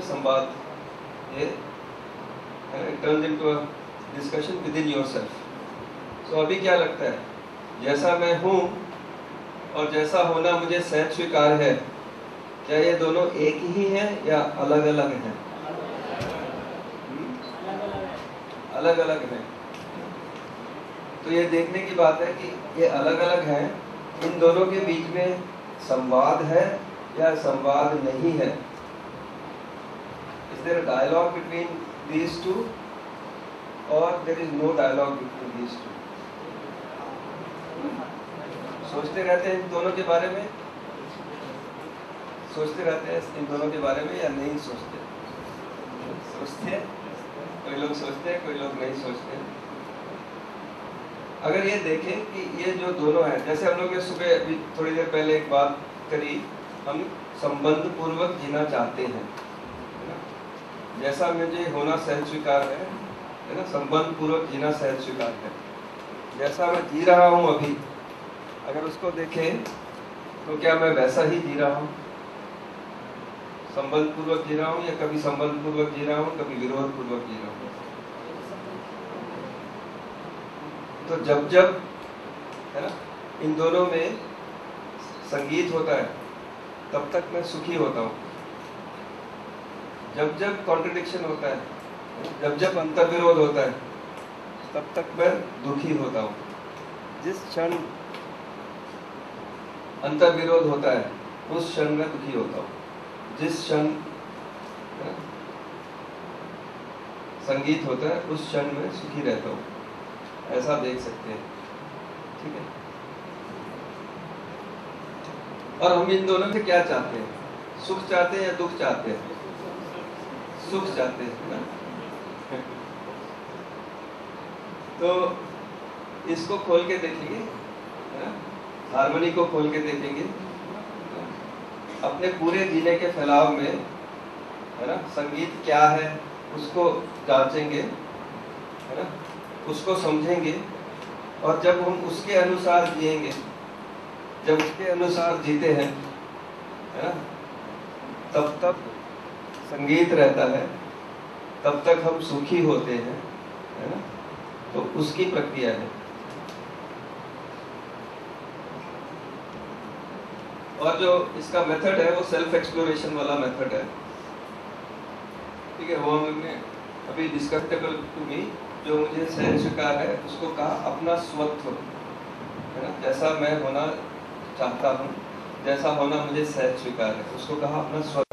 संवाद, ये turns into a discussion within yourself. So अभी क्या लगता है, जैसा मैं हूँ और जैसा होना मुझे सहज स्वीकार है, क्या ये दोनों एक ही हैं या अलग अलग हैं? अलग अलग हैं। तो ये देखने की बात है कि ये अलग अलग हैं, इन दोनों के बीच में संवाद है या संवाद नहीं है। Is there a dialogue between these two or there is no dialogue between these two? सोचते रहते हैं इन दोनों के बारे में, सोचते रहते हैं इन दोनों के बारे में या नहीं सोचते? सोचते हैं, कोई लोग सोचते हैं, कोई लोग नहीं सोचते हैं। अगर ये देखें कि ये जो दोनों हैं, जैसे हम लोग ने सुबह अभी थोड़ी देर पहले एक बात करी, हम संबंध पूर्वक जीना चाहते हैं, जैसा मुझे होना सहज स्वीकार है ना, संबंध पूर्वक जीना सहज स्वीकार है। जैसा मैं जी रहा हूँ अभी, अगर उसको देखें तो क्या मैं वैसा ही जी रहा हूँ? संबंध पूर्वक जी रहा हूँ या कभी संबंध पूर्वक जी रहा हूँ, कभी विरोध पूर्वक जी रहा हूँ? तो जब जब है ना इन दोनों में संगीत होता है, तब तक मैं सुखी होता हूँ। जब जब कॉन्ट्रडिक्शन होता है, जब जब अंतर्विरोध होता है, तब तक मैं दुखी होता हूँ। जिस क्षण अंतर्विरोध होता है, उस क्षण में दुखी होता हूँ। जिस क्षण संगीत होता है, उस क्षण में सुखी रहता हूँ। ऐसा देख सकते हैं, ठीक है। और हम इन दोनों से क्या चाहते हैं? सुख चाहते हैं या दुख चाहते हैं? सुख चाहते हैं ना। तो इसको खोल के देखेंगे, है ना, हार्मनी को खोल के देखेंगे, अपने पूरे जीने के फैलाव में, है ना, संगीत क्या है उसको जांचेंगे, है ना, उसको समझेंगे। और जब हम उसके अनुसार जिएंगे, जब उसके अनुसार जीते हैं, है ना, तब तक संगीत रहता है, तब तक हम सुखी होते हैं, है ना। तो उसकी प्रक्रिया है। और जो इसका मेथड है वो सेल्फ एक्सप्लोरेशन वाला मेथड है, ठीक है। वो हमने अभी डिस्कसेबल टू मी, जो मुझे सहज स्वीकार है, उसको कहा अपना स्वत्व, है ना। जैसा मैं होना चाहता हूँ, जैसा होना मुझे सहज स्वीकार है, उसको कहा अपना स्वत्व।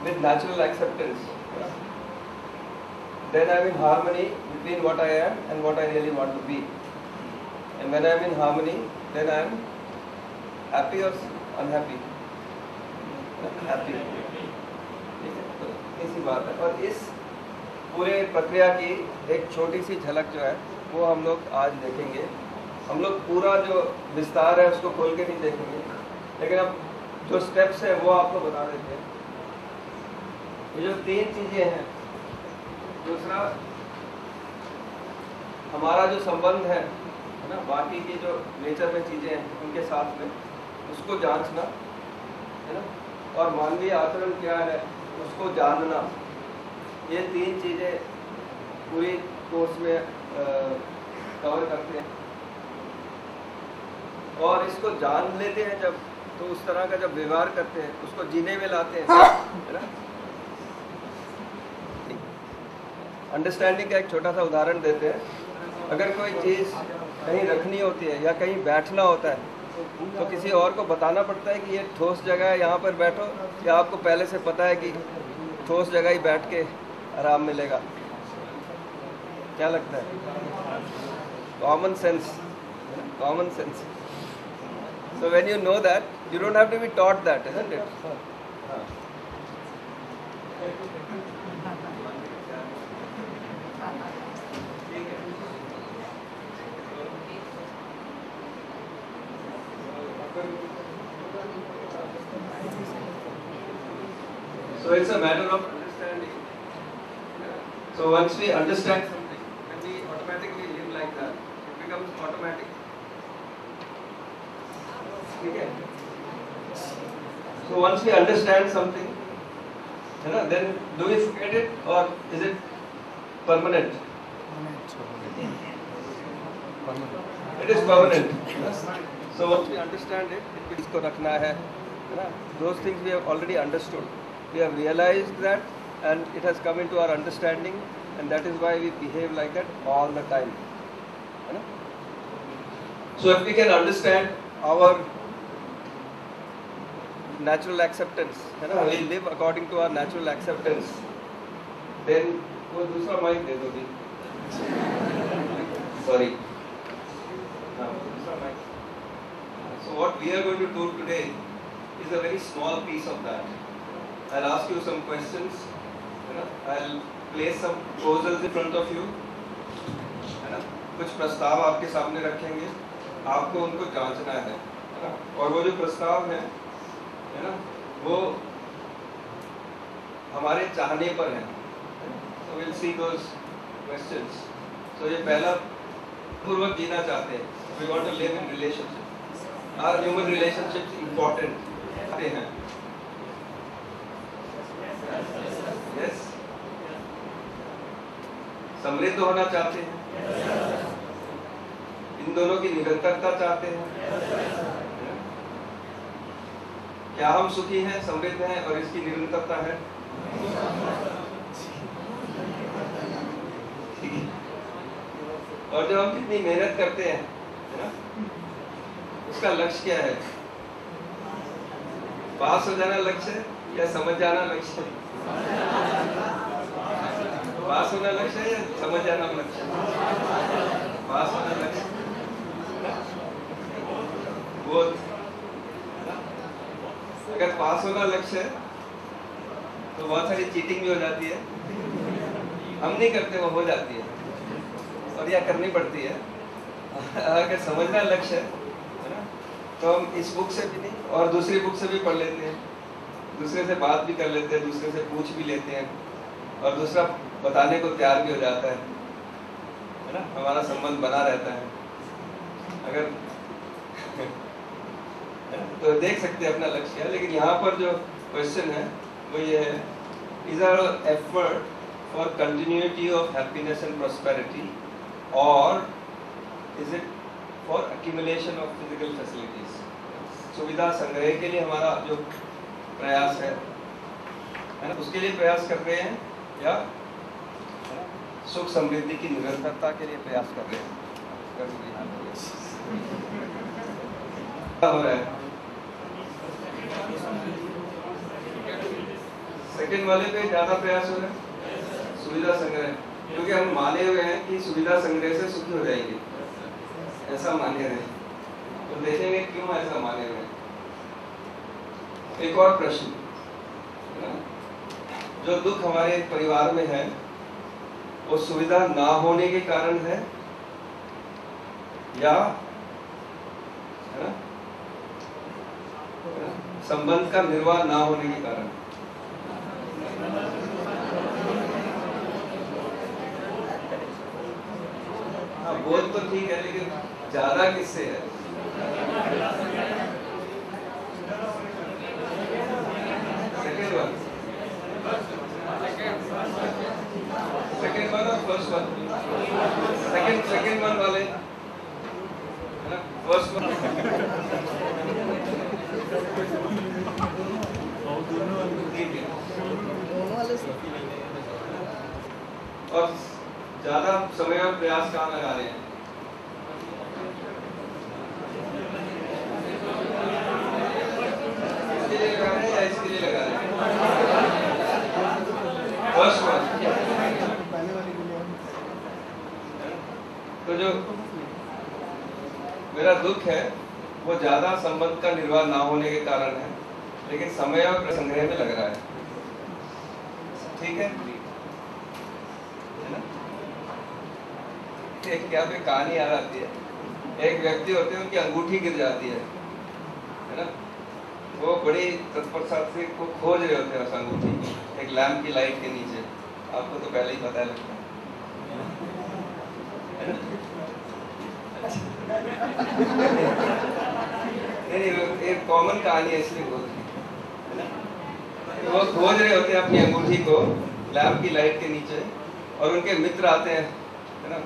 With natural acceptance, then I am in harmony between what I am and what I really want to be. And when I am in harmony, then I am happy or unhappy? Happy. इसी बात है। और इस पूरे प्रक्रिया की एक छोटी सी झलक जो है वो हम लोग आज देखेंगे। हम लोग पूरा जो विस्तार है उसको खोल के नहीं देखेंगे, लेकिन अब जो स्टेप्स है वो आपको बता देते हैं। ये जो तीन चीजें हैं, दूसरा हमारा जो संबंध है ना, बाकी की जो नेचर में चीजें हैं उनके साथ में, उसको जांचना, है ना, और मानवीय आचरण क्या है उसको जानना। ये तीन चीजें पूरी कोर्स में कवर करते हैं। और इसको जान लेते हैं जब, तो उस तरह का जब व्यवहार करते हैं उसको जीने में लाते हैं, है ना। अंडरस्टैंडिंग का एक छोटा सा उदाहरण देते हैं। अगर कोई चीज़ कहीं रखनी होती है या कहीं बैठना होता है, तो किसी और को बताना पड़ता है कि ये ठोस जगह है, यहाँ पर बैठो, या आपको पहले से पता है कि ठोस जगह ही बैठ के आराम मिलेगा? क्या लगता है? Common sense, common sense. So when you know that, you don't have to be taught that, isn't it? So it's a matter of understanding. So once we understand something, then we automatically live like that. It becomes automatic. ठीक है। So once we understand something, है ना, then do we forget it or is it permanent? It is permanent. So once we understand it, इसको रखना है ना? Those things we have already understood. We have realized that, and it has come into our understanding, and that is why we behave like that all the time. है ना? So if we can understand our natural acceptance, है ना? We live according to our natural acceptance. Then वो दूसरा mic दे दो भी. Sorry. So what we are going to do today is a very small piece of that. I'll ask you some questions. I'll place some proposals in front of you. है ना? कुछ प्रस्ताव आपके सामने रखेंगे. आपको उनको जांचना है ना? और वो जो प्रस्ताव है ना, वो हमारे चाहने पर है. So we'll see those questions. So ये पहला पूर्वक जीना चाहते हैं. We want to live in relationships. Are human relationships important? आते हैं. Yes. समृद्ध होना चाहते हैं. इन दोनों की निरंतरता चाहते हैं. क्या हम सुखी हैं, समृद्ध हैं और इसकी निरंतरता है? और जब हम कितनी मेहनत करते हैं, है ना, उसका लक्ष्य क्या है? पास हो जाना लक्ष्य है या समझ जाना लक्ष्य है? पास होना लक्ष्य है या समझ जाना लक्ष्य है? पास होना लक्ष्य. वो अगर पास होना लक्ष्य है तो बहुत सारी चीटिंग भी हो जाती है. हम नहीं करते, वो हो जाती है और या करनी पड़ती है. अगर समझना लक्ष्य है ना, तो हम इस बुक से भी नहीं और दूसरी बुक से भी पढ़ लेते हैं, दूसरे से बात भी कर लेते हैं, दूसरे से पूछ भी लेते हैं और दूसरा बताने को तैयार भी हो जाता है ना. हमारा संबंध बना रहता है. अगर तो देख सकते हैं अपना लक्ष्य है. लेकिन यहाँ पर जो क्वेश्चन है वो ये है, is our effort for continuity of happiness and prosperity और is it for accumulation of physical facilities. सुविधा संग्रह के लिए हमारा जो प्रयास है ना, उसके लिए प्रयास कर रहे हैं या सुख समृद्धि की निरंतरता के लिए प्रयास कर रहे हैं? हो रहा है. सेकंड वाले पे ज्यादा प्रयास हो रहा है, सुविधा संग्रह, क्योंकि हम माने हुए हैं कि सुविधा संग्रह से सुखी हो जाएंगे, ऐसा माने हुए हैं. तो देखेंगे क्यों ऐसा माने हुए हैं. एक और प्रश्न, जो दुख हमारे परिवार में है वो सुविधा ना होने के कारण है या है ना, संबंध का निर्वाह ना होने के कारण? हाँ, बोल तो ठीक है, लेकिन ज्यादा किससे है? सेकेंड वन, सेकेंड वन और फर्स्ट वन. सेकेंड वन वाले है ना, फर्स्ट वन. और ज्यादा समय और प्रयास कहाँ लगा रहे हैं? इसके लिए लगा रहे हैं या इसके लिए लगा रहे हैं? First one. तो जो मेरा दुख है वो ज्यादा संबंध का निर्वाह ना होने के कारण है, लेकिन समय और संग्रह में लग रहा है. ठीक है ना? एक क्या पे कहानी आ जाती है. एक व्यक्ति होते हैं, उनकी अंगूठी गिर जाती है ना, वो बड़ी तत्परता से को खोज रहे होते हैं उस अंगूठी की, एक लैंप की लाइट के नीचे. आपको तो पहले ही पता लगता है. नहीं, एक कॉमन कहानी है इसलिए बोल रही. तो वो खोज रहे होते हैं अपनी अंगूठी को लैब की लाइट के नीचे, और उनके मित्र आते हैं, है ना,